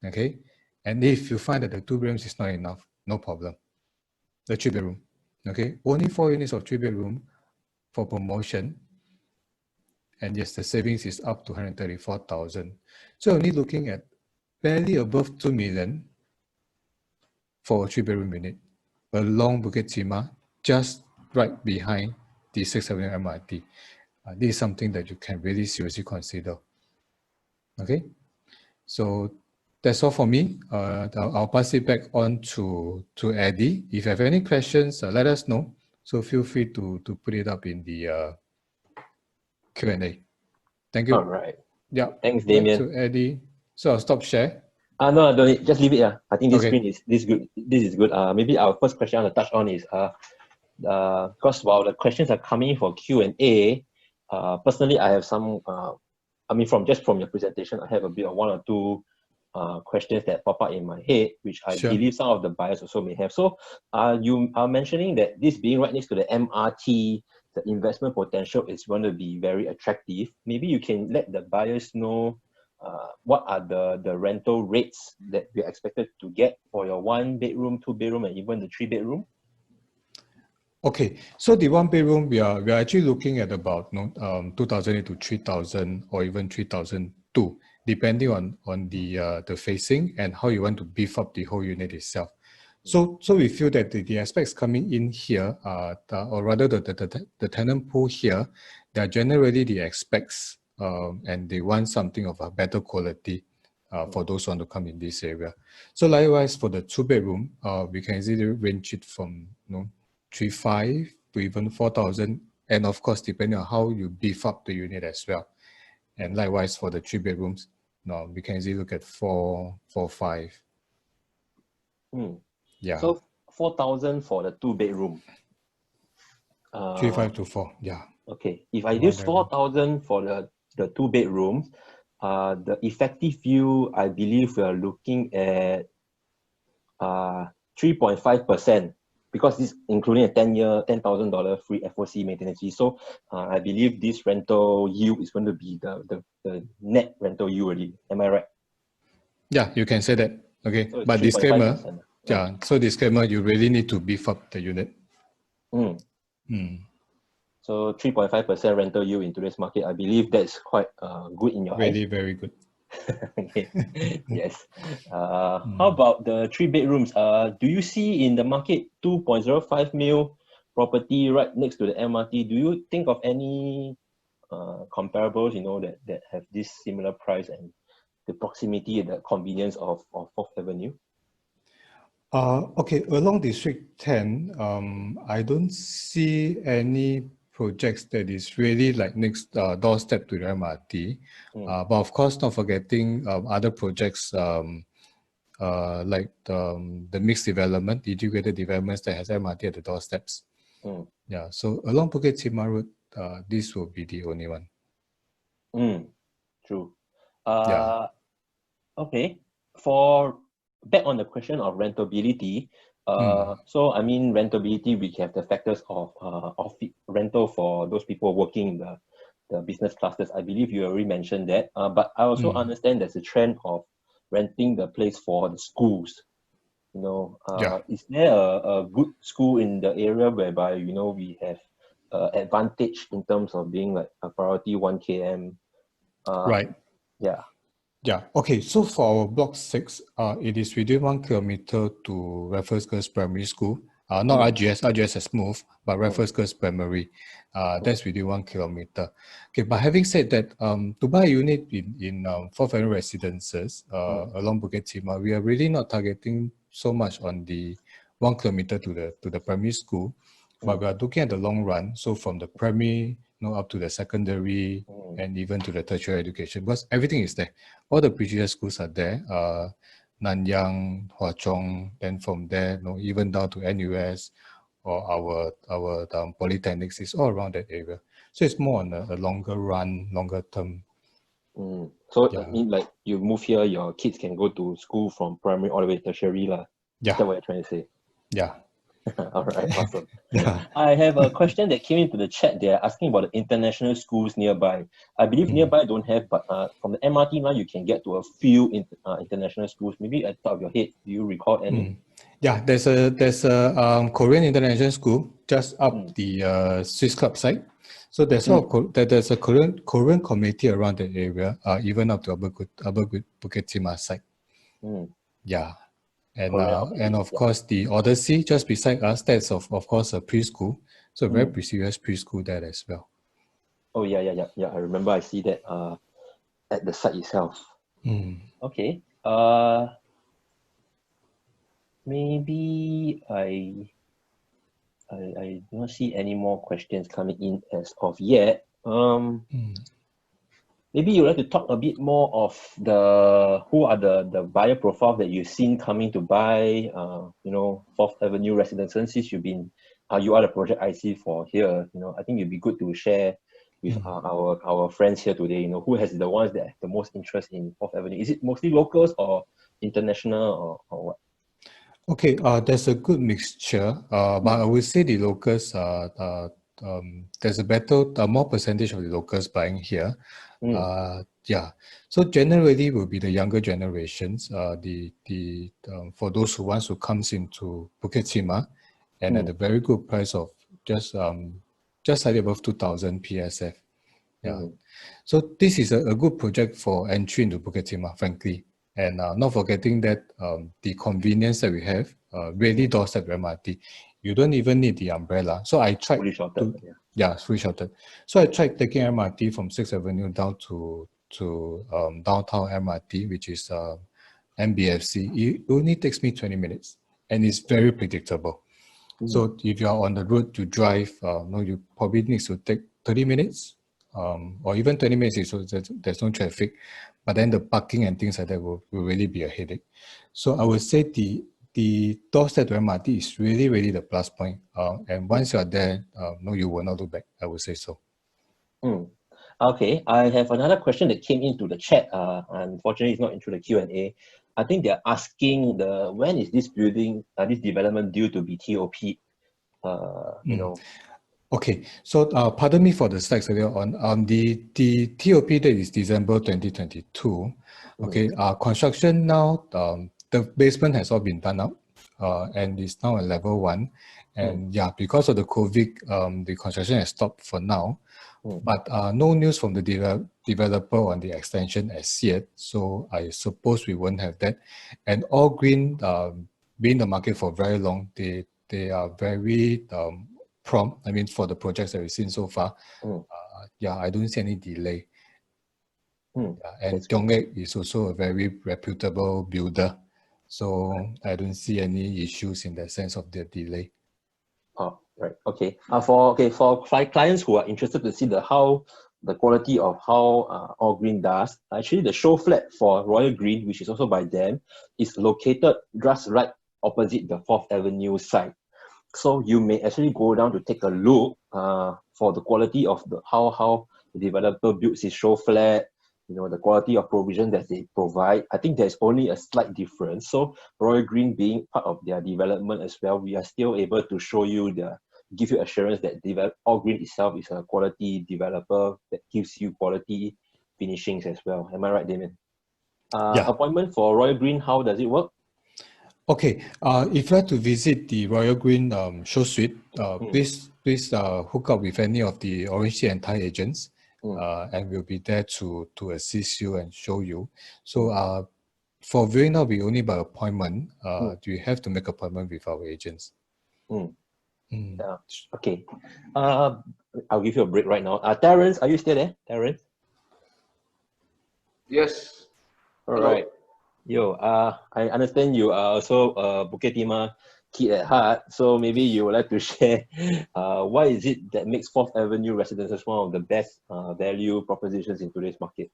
Okay. And if you find that the 2 bedrooms is not enough, no problem. The 3 bedroom. Okay. Only 4 units of 3 bedroom for promotion. And yes, the savings is up to 134,000. So only looking at barely above 2 million for a 3 bedroom unit along Bukit Timah, just right behind the 6th Avenue MRT. This is something that you can really seriously consider. Okay, so that's all for me. I'll pass it back on to Eddie. If you have any questions, let us know. So feel free to put it up in the Q&A. Thank you. All right. Yeah. Thanks, Back Damien. to Eddie. So I'll stop share. No, don't need, just leave it. I think this Okay. screen is good. This is good. Maybe our first question I want to touch on is because while the questions are coming for Q&A, personally I have some I mean from your presentation, I have a bit of one or two questions that pop up in my head, which I Sure. believe some of the buyers also may have. So you are mentioning that this being right next to the MRT, the investment potential is going to be very attractive. Maybe you can let the buyers know what are the rental rates that we're expected to get for your 1 bedroom, 2 bedroom, and even the 3 bedroom? Okay, so the 1 bedroom, we are actually looking at about 2,000 to 3,000 or even 3,002, depending on the facing and how you want to beef up the whole unit itself. So we feel that the aspects coming in here, or rather the tenant pool here, they are generally the aspects, and they want something of a better quality for those who want to come in this area. So likewise for the 2 bedroom, we can easily range it from 3,500 to even 4,000, and of course depending on how you beef up the unit as well. And likewise for the 3 bedrooms, we can easily look at 4,500. Yeah. So 4,000 for the 2 bedroom. 3,500 to 4. Yeah. Okay. If I use 4,000 for the 2 bedrooms, the effective yield, I believe we are looking at 3.5%, because this including a 10-year, $10,000 free FOC maintenance fee. So I believe this rental yield is going to be the net rental yield already. Am I right? Yeah, you can say that. Okay, So but disclaimer, 3.5%. yeah, so disclaimer, you really need to beef up the unit. So 3.5% rental yield in today's market, I believe that's quite good in your Really eyes. very good. Okay. Yes. How about the 3 bedrooms? Do you see in the market 2.05 mil property right next to the MRT? Do you think of any comparables, that have this similar price and the proximity and the convenience of 4th Avenue? Okay, along District 10, I don't see any projects that is really like next doorstep to the MRT. But of course, not forgetting other projects like the mixed development, integrated developments that has MRT at the doorsteps. Yeah, so along Bukit Timah Road, this will be the only one. True. Yeah. Okay. Back on the question of rentability, so I mean rentability, we have the factors of rental for those people working in the business clusters. I believe you already mentioned that, but I also understand there's a trend of renting the place for the schools. Is there a good school in the area whereby we have advantage in terms of being like a priority 1 km? Right. Yeah. Yeah. Okay. So for our block 6, it is within 1 kilometer to Raffles Girls Primary School. Not RGS. RGS has moved, but Raffles Girls Primary. That's within 1 kilometer. Okay. But having said that, to buy a unit in 4th Avenue residences along Bukit Timah, we are really not targeting so much on the 1 kilometer to the primary school, but we are looking at the long run. So from the primary, up to the secondary and even to the tertiary education, because everything is there. All the prestigious schools are there. Nanyang, Hwa Chong, then from there, even down to NUS or our polytechnics is all around that area. So it's more on a longer run, longer term. So I mean, like you move here, your kids can go to school from primary all the way to tertiary lah. Yeah. Is that what you're trying to say? Yeah. All right, awesome. Yeah. I have a question that came into the chat. They're asking about the international schools nearby. I believe nearby don't have, but from the MRT line, you can get to a few international schools. Maybe at the top of your head, do you recall any? Yeah, there's a Korean international school just up Mm. the Swiss Club side. So there's a Korean community around the area, even up to Upper Bukit Timah side. Mm. Yeah, Korean, and okay. of Yeah. course the Odyssey just beside us. That's of course a preschool. So very Mm. prestigious preschool there as well. Oh, yeah. I remember I see that at the site itself. Okay. Maybe I do not see any more questions coming in as of yet. Maybe you'd like to talk a bit more of who are the buyer profile that you've seen coming to buy, Fourth Avenue residences, since you are the project IC for here. I think it'd be good to share with our friends here today. Who has the ones that have the most interest in Fourth Avenue? Is it mostly locals or international or what? Okay, there's a good mixture, but I would say the locals there's more percentage of the locals buying here. Yeah, so generally will be the younger generations, for those who wants to comes into Bukit Timah, and at a very good price of just slightly above 2,000 PSF. Yeah. So this is a good project for entry into Bukit Timah, frankly. And not forgetting that the convenience that we have, really doorstep MRT. You don't even need the umbrella. So I tried Fully sheltered, yeah, free sheltered. So I tried taking MRT from 6th Avenue down to downtown MRT, which is MBFC. It only takes me 20 minutes, and it's very predictable. So if you are on the road to drive, you probably need to take 30 minutes, or even 20 minutes, so there's no traffic. But then the parking and things like that will really be a headache. So I would say the doorstep to MRT is really, really the plus point. And once you are there, no, you will not look back. I would say so. Okay, I have another question that came into the chat. Unfortunately, it's not into the Q&A. I think they're asking when is this this development due to be TOP? Okay, so pardon me for the slides earlier on. The TOP date is December 2022. Okay, construction now, the basement has all been done up, and is now at level 1. And yeah, because of the COVID, the construction has stopped for now. But no news from the developer on the extension as yet. So I suppose we won't have that. And All Green, being the market for very long, they are very prompt. I mean, for the projects that we've seen so far, yeah, I don't see any delay. And Kyongek is also a very reputable builder, so I don't see any issues in the sense of the delay. Oh, right. Okay. For clients who are interested to see the quality of how All Green does, actually the show flat for Royal Green, which is also by them, is located just right opposite the 4th Avenue site. So you may actually go down to take a look for the quality of how the developer builds his show flat, the quality of provision that they provide. I think there's only a slight difference. So Royal Green being part of their development as well, we are still able to give you assurance that All Green itself is a quality developer that gives you quality finishings as well. Am I right, Damien? Yeah. Appointment for Royal Green, how does it work? Okay, if you like to visit the Royal Green show suite, please hook up with any of the OrangeTee and Thai agents, and we'll be there to assist you and show you. So for viewing now, we only by appointment. You have to make appointment with our agents. Yeah. Okay. I'll give you a break right now. Terrence, are you still there? Terrence? Yes. All Hello. right. Yo, I understand you are also a Bukit Timah kid at heart, so maybe you would like to share why is it that makes 4th Avenue residences one of the best value propositions in today's market?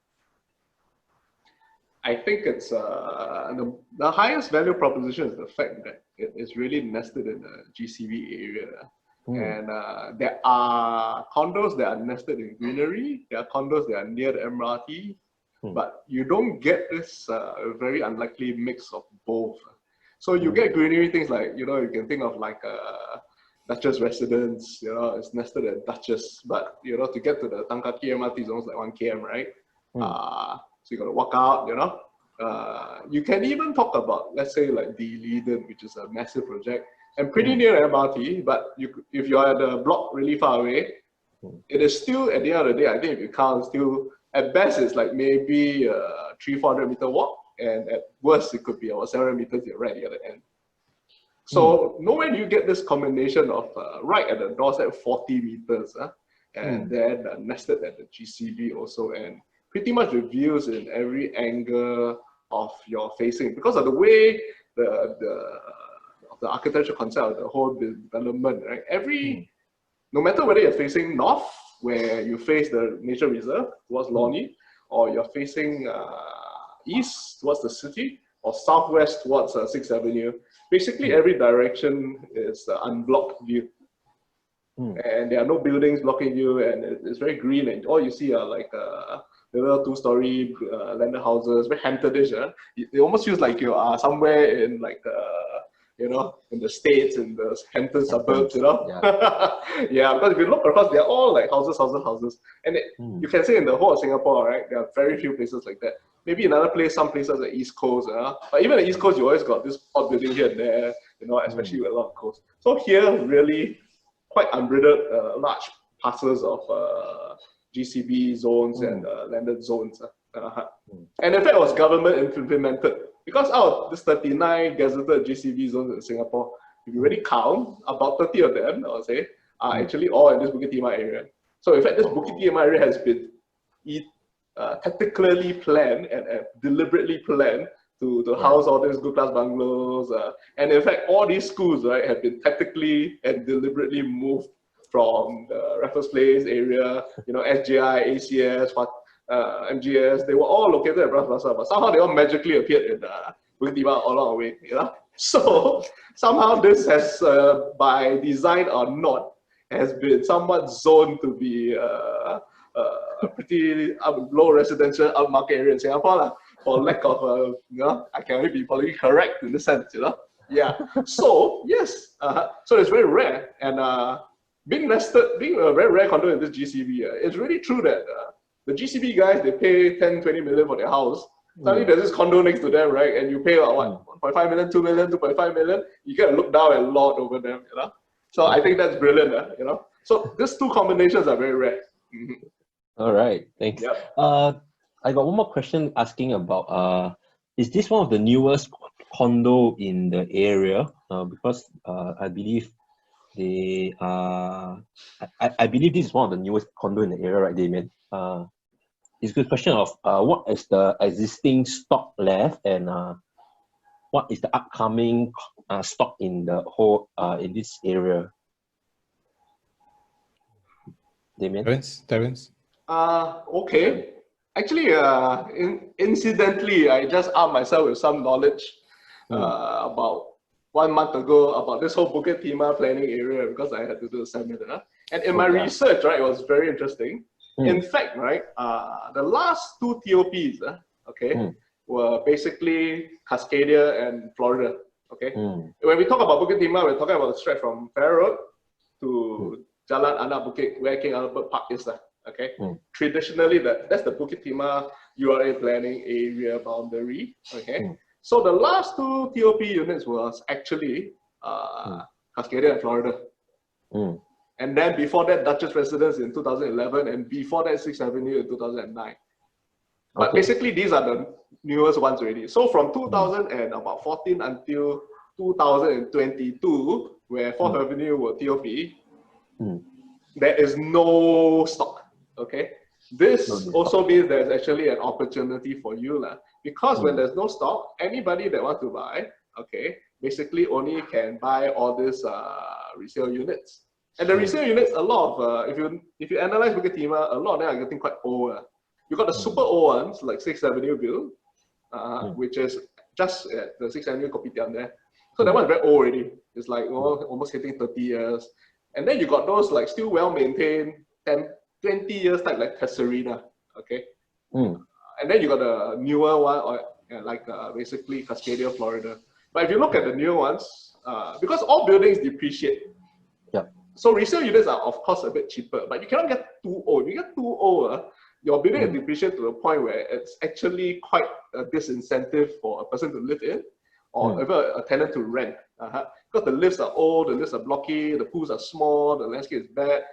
I think it's the highest value proposition is the fact that it is really nested in the GCB area. And there are condos that are nested in greenery. There are condos that are near the MRT, but you don't get this very unlikely mix of both. So you get greenery things like, you can think of like Duchess residence, it's nested at Duchess, but to get to the Tangkaki MRT is almost like 1 km, right? So you got to walk out, you can even talk about, let's say, like the Leiden, which is a massive project and pretty near MRT, but if you're at the block really far away, it is still, at the end of the day, I think if you count, still, at best, it's like maybe a 300-400 meter walk, and at worst, it could be about 700 meters, you're right at the other end. So nowhere do you get this combination of right at the doorstep 40 meters, and then nested at the GCB also, and pretty much the views in every angle of your facing because of the way the architecture concept of the whole development, right? No matter whether you're facing north, where you face the nature reserve towards Lornie, or you're facing east towards the city, or southwest towards 6th Avenue, basically every direction is unblocked view. And there are no buildings blocking you, and it's very green, and all you see are like little 2-story landed houses, very Hamptonish. It almost feels like you are somewhere in like in the States, in the Hampton suburbs, Yeah, because if you look across, they're all like houses. And you can say in the whole of Singapore, right, there are very few places like that. Maybe another place, some places like East Coast, but even the East Coast, you always got this odd building here and there, especially with a lot of coast. So here, really quite unbridled, large parcels of GCB zones and landed zones. And in fact, it was government implemented. Because out of this 39 gazetted GCB zones in Singapore, if you really count, about 30 of them, I would say, are actually all in this Bukit Timah area. So in fact, this Bukit Timah area has been tactically planned and deliberately planned to house all these good class bungalows. And in fact, all these schools, right, have been tactically and deliberately moved from the Raffles Place area, SJI, ACS, MGS, they were all located at Bras Basah, but somehow they all magically appeared in Bukit Timah all along the way, So somehow this has, by design or not, has been somewhat zoned to be a pretty low residential upmarket area in Singapore, for lack of, I can only be politically correct in the sense, Yeah. So yes, so it's very rare, and being a very rare condo in this GCB, it's really true that the GCB guys, they pay 10, 20 million for their house. Suddenly there's this condo next to them, right? And you pay what, 1.5 million, 2 million, 2.5 million. You get to look down and lord over them, So I think that's brilliant, So these two combinations are very rare. All right, thanks. Yep. I got one more question asking about, is this one of the newest condo in the area? Because I believe they I believe this is one of the newest condo in the area, right, Damien? It's a good question of what is the existing stock left, and what is the upcoming stock in the whole in this area? Damien? Terence? Okay. Actually, incidentally, I just armed myself with some knowledge about 1 month ago about this whole Bukit Timah planning area, because I had to do a seminar. And in my research, right, it was very interesting. In fact, right, the last 2 TOPs, were basically Cascadia and Florida. Okay. When we talk about Bukit Timah, we're talking about the stretch from Farrer Road to Jalan Anak Bukit, where King Albert Park is. Okay. Traditionally, that's the Bukit Timah URA planning area boundary. Okay. So the last 2 TOP units was actually Cascadia and Florida. And then before that, Duchess Residence in 2011, and before that, 6th Avenue in 2009. But basically, these are the newest ones already. So from 2014 until 2022, where 4th Avenue were TOP, there is no stock. Okay. This also means there's actually an opportunity for you, because when there's no stock, anybody that wants to buy, basically only can buy all these resale units. And the resale units, a lot of, if you analyze Bukit Timah, a lot of them are getting quite old. You got the super old ones, like 6th Avenue build, which is just at the 6th Avenue Kopitiam there. So that one's very old already. It's like almost hitting 30 years. And then you got those like still well-maintained 10, 20 years type like Casuarina, And then you got the newer one, or like basically Cascadia, Florida. But if you look at the new ones, because all buildings depreciate, Yeah. so resale units are of course a bit cheaper, but you cannot get too old. If you get too old, your building will depreciate to the point where it's actually quite a disincentive for a person to live in, or even a tenant to rent. Because the lifts are old, the lifts are blocky, the pools are small, the landscape is bad.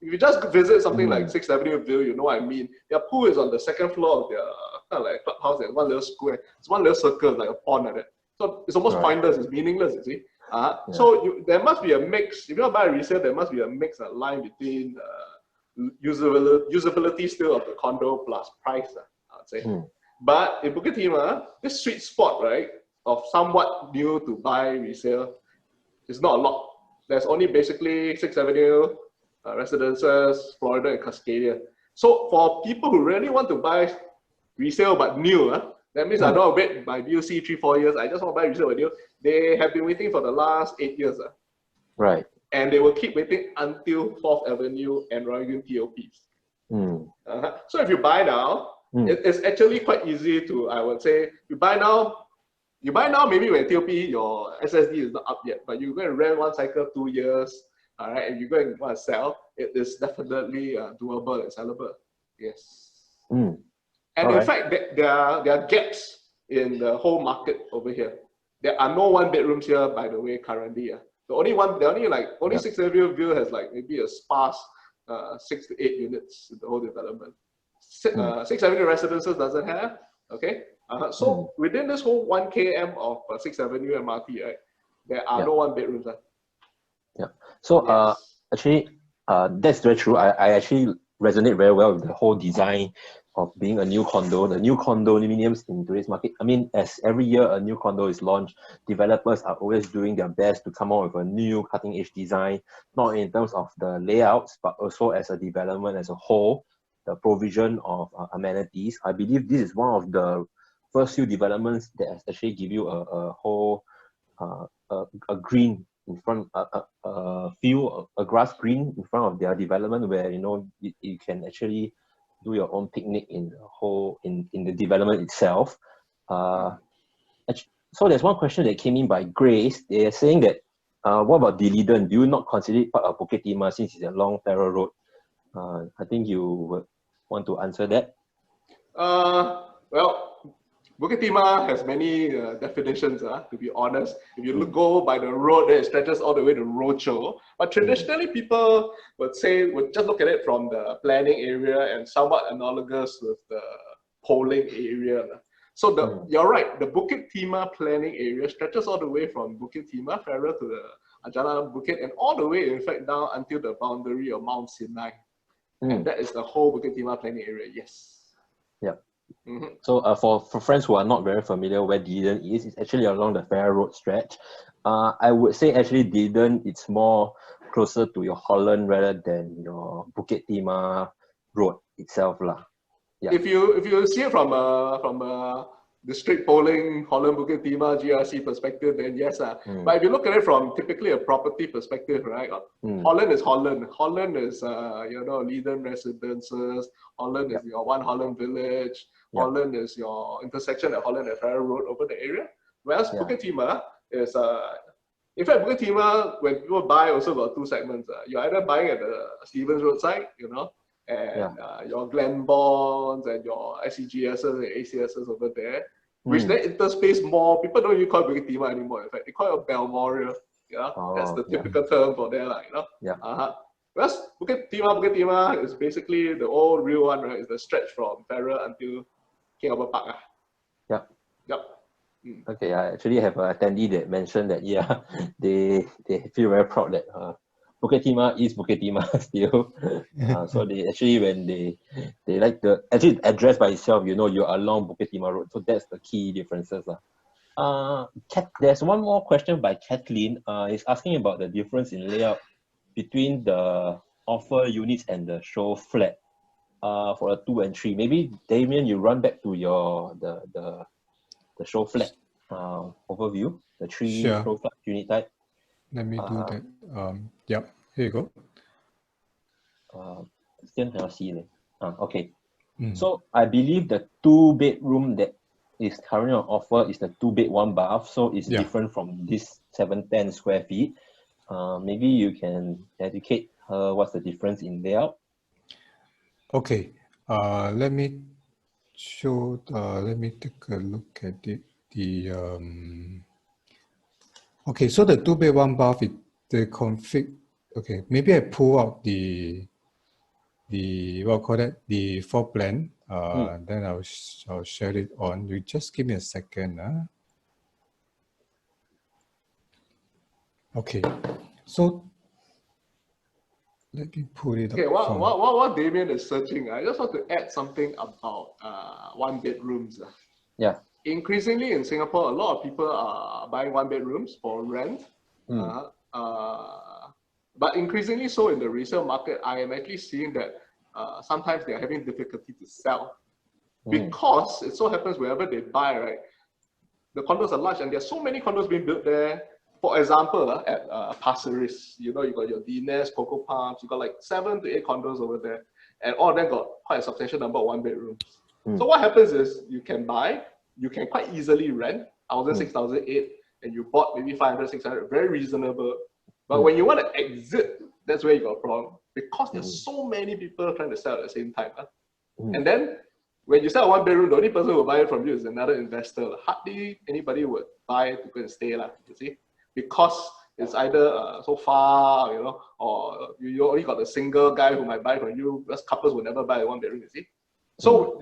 If you just visit something like 6th Avenue View, you know what I mean. Their pool is on the second floor of their kind of like clubhouse. There's one little square. It's one little circle, like a pond like that. So it's almost pointless. It's meaningless, you see. So there must be a mix. If you want to buy a resale, there must be a mix, a line between usability still of the condo plus price, I would say. But in Bukit Timah, this sweet spot, right, of somewhat new to buy resale is not a lot. There's only basically 6th Avenue, Residences, Florida, and Cascadia. So for people who really want to buy resale but new, that means I don't wait my BUC 3-4 years. I just want to buy resale but new. They have been waiting for the last 8 years. Right. And they will keep waiting until 4th Avenue and Royal TOPs. So if you buy now, it's actually quite easy to, I would say, you buy now, maybe when TOP, your SSD is not up yet, but you're going to rent one cycle 2 years, all right, and you're going to want to sell, it is definitely doable and sellable. Yes. And in fact, there are gaps in the whole market over here. There are no one bedrooms here, by the way, currently. Only 6th Avenue View has like maybe a sparse 6 to 8 units in the whole development. 6th Avenue Residences doesn't have, okay? So within this whole 1 km of 6th Avenue MRT, right, there are no one bedrooms. Yeah. So actually, that's very true. I actually resonate very well with the whole design of being a new condo. The new condominiums in today's market. I mean, as every year a new condo is launched, developers are always doing their best to come out with a new cutting-edge design, not in terms of the layouts, but also as a development as a whole, the provision of amenities. I believe this is one of the first few developments that actually give you a whole a green in front, a grass green in front of their development, where you can actually do your own picnic in the whole in the development itself. So there's one question that came in by Grace. They are saying that what about D'Leedon? Do you not consider it part of Bukit Timah since it's a long Farrer Road? I think you would want to answer that. Well, Bukit Timah has many definitions, to be honest. If you go by the road, it stretches all the way to Rochor. But traditionally, people would just look at it from the planning area and somewhat analogous with the polling area. So you're right, the Bukit Timah planning area stretches all the way from Bukit Timah, Farrer to the Ajana Bukit, and all the way, in fact, down until the boundary of Mount Sinai. And that is the whole Bukit Timah planning area, yes. Yeah. So for friends who are not very familiar where D'Leedon is, it's actually along the Farrer Road stretch. I would say actually D'Leedon, it's more closer to your Holland rather than your Bukit Timah Road itself lah. Yeah. If you see it from a district polling Holland Bukit Timah GRC perspective, then yes. But if you look at it from typically a property perspective, right? Holland is Holland. Holland is Leiden Residences. Holland is your One Holland Village. Holland is your intersection at Holland and Farrer Road over the area. Whereas Bukit Timah is in fact, Bukit Timah, when people buy, also got two segments. You're either buying at the Stevens roadside, and your Glenbonds and your SEGSs and ACSs over there, which then interspace more. People don't even call it Bukit Timah anymore. In fact, they call it Balmoral. That's the typical term for there, Whereas Bukit Timah is basically the old real one, right? It's the stretch from Farrer until King Albert Park. Yep. Okay, I actually have an attendee that mentioned that they feel very proud that Bukit Timah is Bukit Timah still. So they actually, when they like the actually address by itself, you're along Bukit Timah Road. So that's the key differences. There's one more question by Kathleen. Is asking about the difference in layout between the offer units and the show flat for a 2 and 3. Maybe Damien, you run back to your the show flat overview, the 3 show flat unit type. Let me do that. Yep, here you go. Still cannot see it. Okay. So I believe the 2-bedroom that is currently on offer is the 2-bed 1-bath, so it's Yeah. different from this 710 square feet. Maybe you can educate her what's the difference in layout. Okay. Let me show. Let me take a look at it. Okay, so the 2-bed 1-bath, the config. Okay, maybe I pull out the what call that, the floor plan. Then I'll share it on. You just give me a second. Okay, so let me pull it up. Okay, from. what Damien is searching, I just want to add something about 1-bedrooms. Yeah. Increasingly in Singapore, a lot of people are buying 1-bedrooms for rent. But increasingly so in the resale market, I am actually seeing that sometimes they are having difficulty to sell because it so happens wherever they buy, right, the condos are large and there are so many condos being built there. For example, at Pasir Ris, you got your Dines, Coco Palms, you got like 7 to 8 condos over there, and all of them got quite a substantial number of 1-bedrooms. So what happens is you can buy, you can quite easily rent 1,000, 6,000, 8, and you bought maybe 500, 600, very reasonable. But when you want to exit, that's where you got a problem because there's so many people trying to sell at the same time. And then when you sell a 1-bedroom, the only person who will buy it from you is another investor. Hardly anybody would buy it to go and stay, you see, because it's either so far, or you only got a single guy who might buy from you. Because couples will never buy a 1-bedroom, you see. So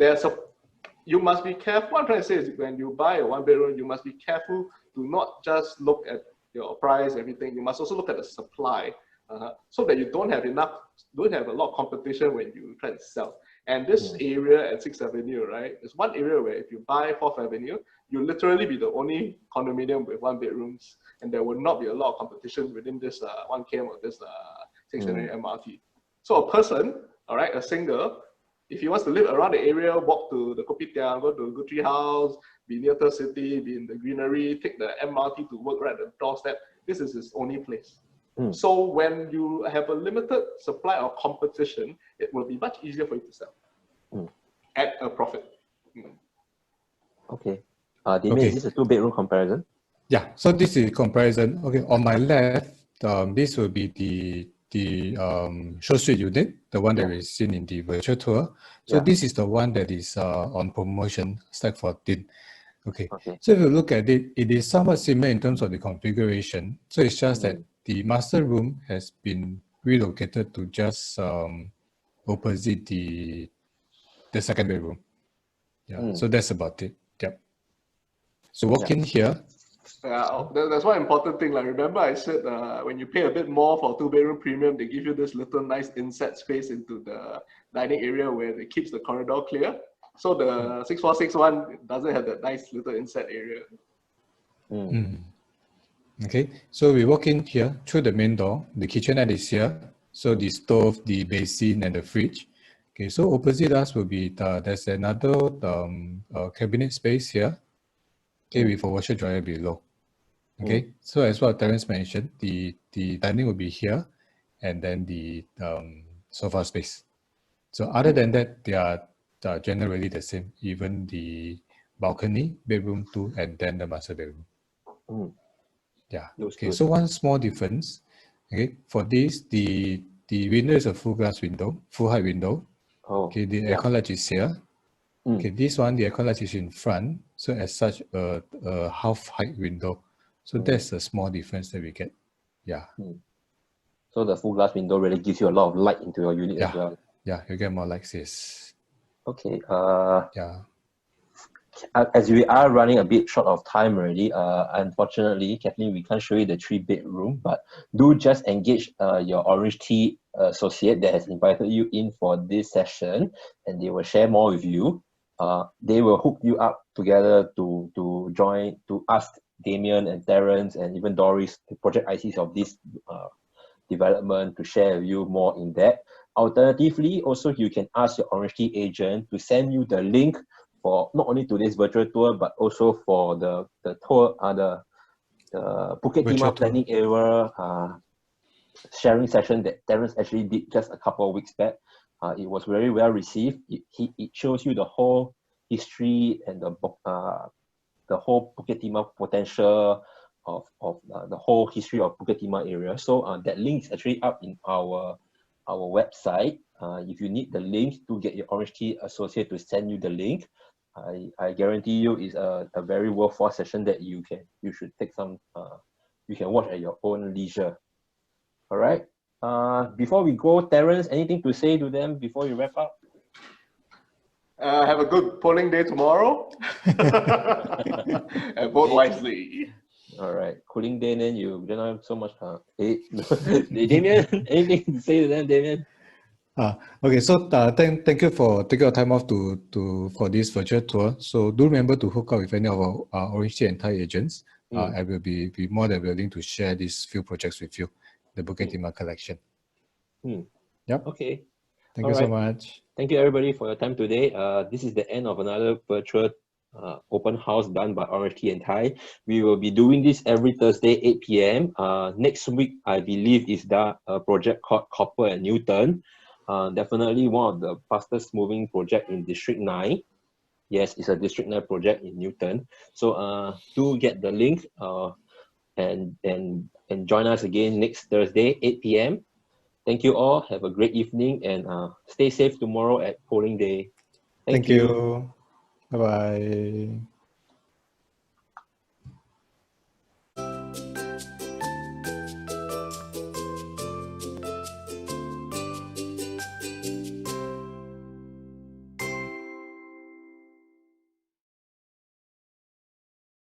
you must be careful. What I'm trying to say is when you buy a 1-bedroom, you must be careful to not just look at your price, everything. You must also look at the supply, so that you don't have a lot of competition when you try to sell. And this area at 6th Avenue, right, is one area where if you buy 4th Avenue, you'll literally be the only condominium with 1-bedrooms, and there will not be a lot of competition within this 1 km or this 6th Avenue MRT. So a person, all right, a single, if he wants to live around the area, walk to the Kopitiam, go to a good tree house, be near the city, be in the greenery, take the MRT to work right at the doorstep, this is his only place. So when you have a limited supply of competition, it will be much easier for you to sell at a profit. Okay. Damien, is this a 2-bedroom comparison? Yeah, so this is comparison. Okay, on my left, this will be the short street unit, the one that we've seen in the virtual tour. So this is the one that is on promotion, stack 14. Okay. So if you look at it, it is somewhat similar in terms of the configuration. So it's just that the master room has been relocated to just opposite the second bedroom. Yeah, so that's about it. Yep. So walk in here. That's one important thing. Like, remember I said when you pay a bit more for 2-bedroom premium, they give you this little nice inset space into the dining area where it keeps the corridor clear. So the 6461 doesn't have that nice little inset area. Okay, so we walk in here through the main door. The kitchenette is here. So the stove, the basin, and the fridge. Okay, so opposite us will be there's another cabinet space here. Okay, with a washer dryer below. Okay, so as what Terence mentioned, the dining will be here, and then the sofa space. So other than that, they are generally the same. Even the balcony, bedroom 2, and then the master bedroom. Yeah. Okay. So one small difference. Okay. For this, the window is a full glass window, full height window. Okay. The aircon latch is here. Okay. This one, the aircon latch is in front. So as such, a half height window. So that's a small difference that we get. Yeah. So the full glass window really gives you a lot of light into your unit as well. Yeah. You get more light, yes. Okay. Yeah. As we are running a bit short of time already, unfortunately, Kathleen, we can't show you the 3-bedroom, but do just engage your OrangeTee associate that has invited you in for this session, and they will share more with you. They will hook you up together to join, to ask Damien and Terence and even Doris, the project ICs of this development, to share with you more in depth. Alternatively, also you can ask your OrangeTee agent to send you the link for not only today's virtual tour, but also for the tour, the Phuket Timah planning area sharing session that Terence actually did just a couple of weeks back. It was very well received. It shows you the whole history and the whole Bukit Timah potential of the whole history of Bukit Timah area. So that link is actually up in our website. If you need the link to get your OrangeTee associate to send you the link, I guarantee you it's a very worthwhile session that you should take some you can watch at your own leisure. All right. Before we go, Terence, anything to say to them before you wrap up? Have a good polling day tomorrow. And vote wisely. All right. Cooling day, then you don't have so much. Damien, anything to say to them, Damien? Okay, so thank you for taking your time off for this virtual tour. So do remember to hook up with any of our OrangeTee and Thai agents. I will be more than willing to share these few projects with you, the Bukit Timah collection. Yep. Okay. Thank you so much. Thank you everybody for your time today. This is the end of another virtual open house done by OrangeTee and Thai. We will be doing this every Thursday, 8 p.m. Next week, I believe, is the project called Copper and Newton. Definitely one of the fastest moving project in District 9. Yes, it's a District 9 project in Newton. So do get the link and join us again next Thursday, 8 p.m. Thank you all. Have a great evening and stay safe tomorrow at polling day. Thank you. Bye-bye.